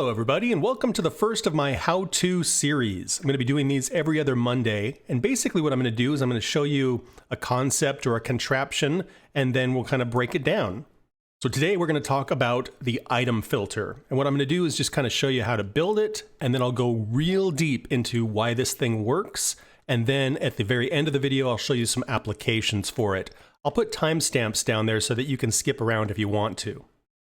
Hello everybody, and welcome to the first of my how-to series. I'm going to be doing these every other Monday, and basically what I'm going to do is I'm going to show you a concept or a contraption, and then we'll kind of break it down. So today we're going to talk about the item filter, and what I'm going to do is just kind of show you how to build it, and then I'll go real deep into why this thing works, and then at the very end of the video I'll show you some applications for it. I'll put timestamps down there so that you can skip around if you want to.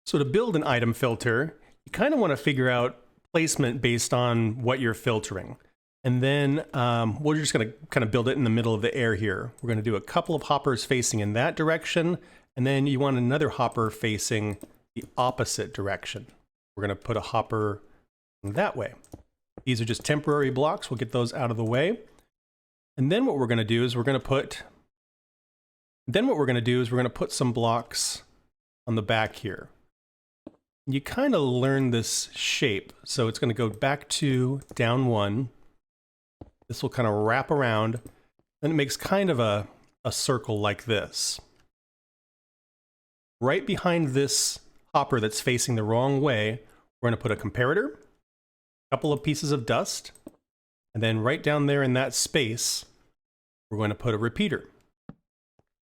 So to build an item filter, you kind of want to figure out placement based on what you're filtering. And then we're just going to kind of build it in the middle of the air here. We're going to do a couple of hoppers facing in that direction, and then you want another hopper facing the opposite direction. We're going to put a hopper that way. These are just temporary blocks. We'll get those out of the way. And then what we're going to do is we're going to put some blocks on the back here. You kind of learn this shape. So it's going to go back to down one. This will kind of wrap around. Then it makes kind of a circle like this. Right behind this hopper that's facing the wrong way, we're going to put a comparator, a couple of pieces of dust, and then right down there in that space, we're going to put a repeater.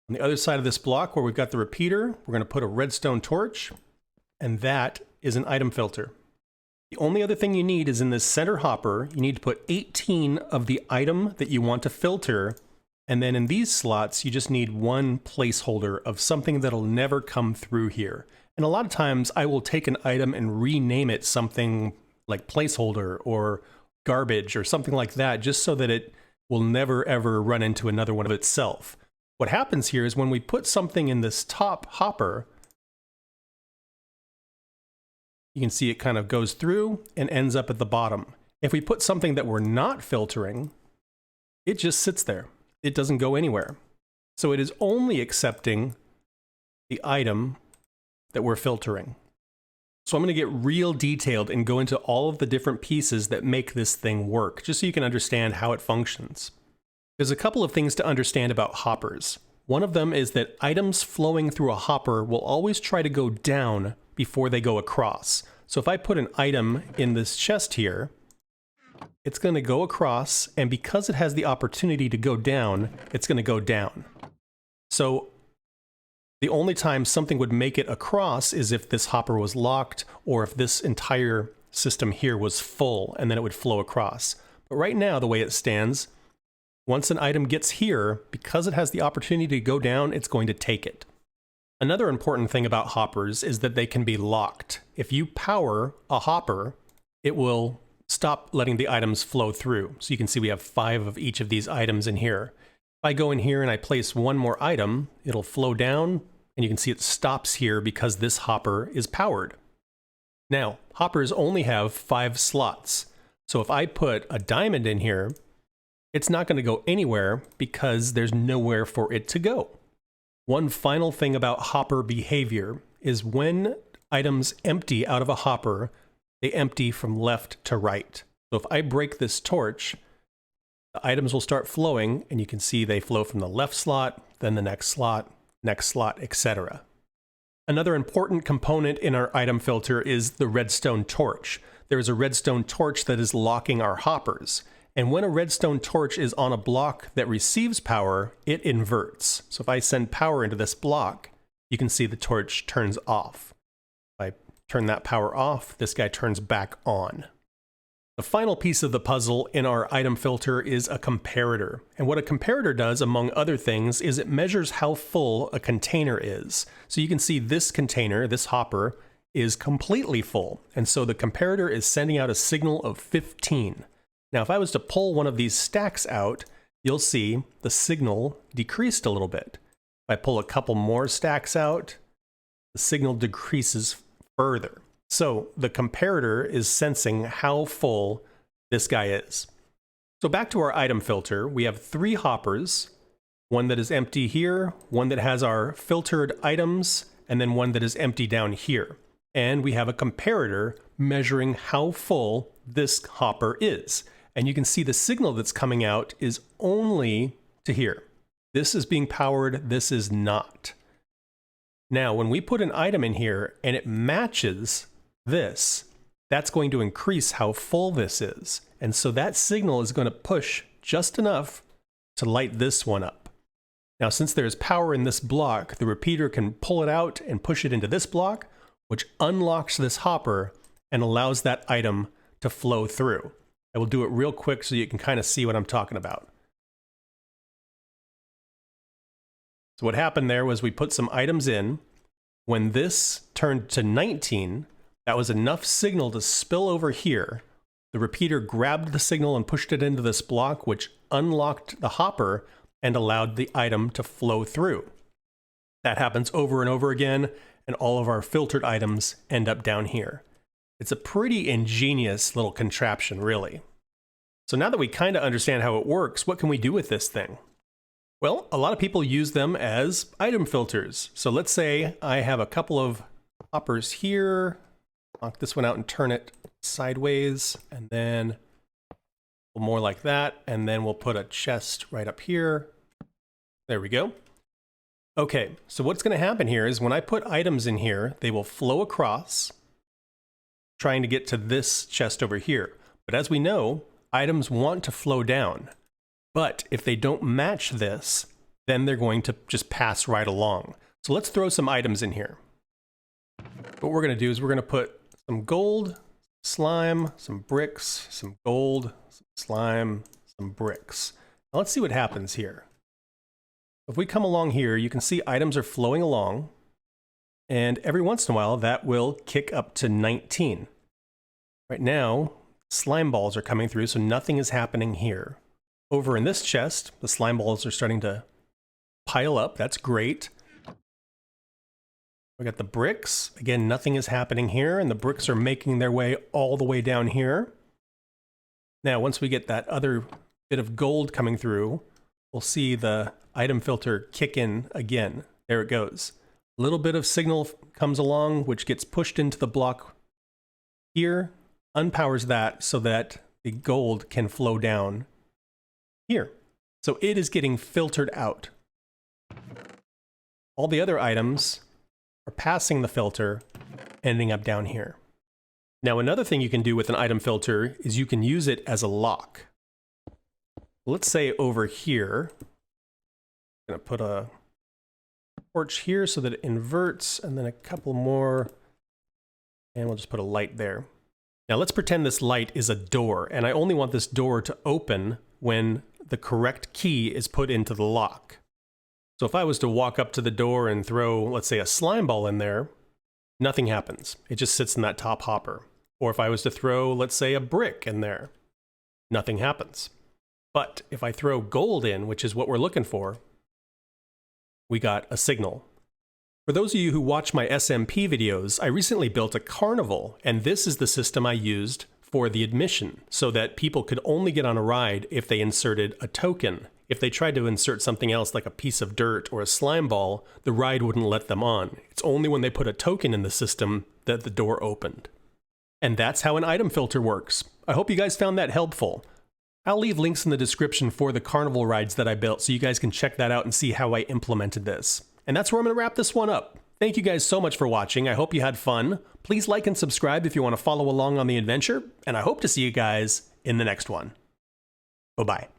On the other side of this block where we've got the repeater, we're going to put a redstone torch. And that is an item filter. The only other thing you need is in this center hopper, you need to put 18 of the item that you want to filter. And then in these slots, you just need one placeholder of something that'll never come through here. And a lot of times I will take an item and rename it something like placeholder or garbage or something like that, just so that it will never ever run into another one of itself. What happens here is when we put something in this top hopper, you can see it kind of goes through and ends up at the bottom. If we put something that we're not filtering, it just sits there. It doesn't go anywhere. So it is only accepting the item that we're filtering. So I'm going to get real detailed and go into all of the different pieces that make this thing work, just so you can understand how it functions. There's a couple of things to understand about hoppers. One of them is that items flowing through a hopper will always try to go down before they go across. So if I put an item in this chest here, it's going to go across, and because it has the opportunity to go down, it's going to go down. So the only time something would make it across is if this hopper was locked, or if this entire system here was full, and then it would flow across. But right now, the way it stands, once an item gets here, because it has the opportunity to go down, it's going to take it. Another important thing about hoppers is that they can be locked. If you power a hopper, it will stop letting the items flow through. So you can see we have 5 of each of these items in here. If I go in here and I place one more item, it'll flow down, and you can see it stops here because this hopper is powered. Now, hoppers only have 5 slots. So if I put a diamond in here, it's not going to go anywhere because there's nowhere for it to go. One final thing about hopper behavior is when items empty out of a hopper, they empty from left to right. So if I break this torch, the items will start flowing, and you can see they flow from the left slot, then the next slot, etc. Another important component in our item filter is the redstone torch. There is a redstone torch that is locking our hoppers. And when a redstone torch is on a block that receives power, it inverts. So if I send power into this block, you can see the torch turns off. If I turn that power off, this guy turns back on. The final piece of the puzzle in our item filter is a comparator. And what a comparator does, among other things, is it measures how full a container is. So you can see this container, this hopper, is completely full. And so the comparator is sending out a signal of 15. Now, if I was to pull one of these stacks out, you'll see the signal decreased a little bit. If I pull a couple more stacks out, the signal decreases further. So the comparator is sensing how full this guy is. So back to our item filter, we have 3 hoppers, one that is empty here, one that has our filtered items, and then one that is empty down here. And we have a comparator measuring how full this hopper is. And you can see the signal that's coming out is only to here. This is being powered, this is not. Now, when we put an item in here and it matches this, that's going to increase how full this is. And so that signal is going to push just enough to light this one up. Now, since there's power in this block, the repeater can pull it out and push it into this block, which unlocks this hopper and allows that item to flow through. I will do it real quick so you can kind of see what I'm talking about. So what happened there was we put some items in. When this turned to 19, that was enough signal to spill over here. The repeater grabbed the signal and pushed it into this block, which unlocked the hopper and allowed the item to flow through. That happens over and over again, and all of our filtered items end up down here. It's a pretty ingenious little contraption, really. So now that we kind of understand how it works, what can we do with this thing? Well, a lot of people use them as item filters. So let's say I have a couple of hoppers here. Knock this one out and turn it sideways, and then more like that, and then we'll put a chest right up here. There we go. Okay, so what's going to happen here is when I put items in here, they will flow across, trying to get to this chest over here. But as we know, items want to flow down. But if they don't match this, then they're going to just pass right along. So let's throw some items in here. What we're going to do is we're going to put some gold, slime, some bricks, some gold, some slime, some bricks. Now let's see what happens here. If we come along here, you can see items are flowing along, and every once in a while that will kick up to 19. Right now, slime balls are coming through, so nothing is happening here. Over in this chest, the slime balls are starting to pile up. That's great. We got the bricks. Again, nothing is happening here, and the bricks are making their way all the way down here. Now, once we get that other bit of gold coming through, we'll see the item filter kick in again. There it goes. A little bit of signal comes along, which gets pushed into the block here, unpowers that so that the gold can flow down here. So it is getting filtered out. All the other items are passing the filter, ending up down here. Now, another thing you can do with an item filter is you can use it as a lock. Let's say over here, I'm going to put a torch here so that it inverts, and then a couple more, and we'll just put a light there. Now let's pretend this light is a door, and I only want this door to open when the correct key is put into the lock. So if I was to walk up to the door and throw, let's say, a slime ball in there, nothing happens. It just sits in that top hopper. Or if I was to throw, let's say, a brick in there, nothing happens. But if I throw gold in, which is what we're looking for, we got a signal. For those of you who watch my SMP videos, I recently built a carnival, and this is the system I used for the admission, so that people could only get on a ride if they inserted a token. If they tried to insert something else like a piece of dirt or a slime ball, the ride wouldn't let them on. It's only when they put a token in the system that the door opened. And that's how an item filter works. I hope you guys found that helpful. I'll leave links in the description for the carnival rides that I built so you guys can check that out and see how I implemented this. And that's where I'm going to wrap this one up. Thank you guys so much for watching. I hope you had fun. Please like and subscribe if you want to follow along on the adventure, and I hope to see you guys in the next one. Bye-bye.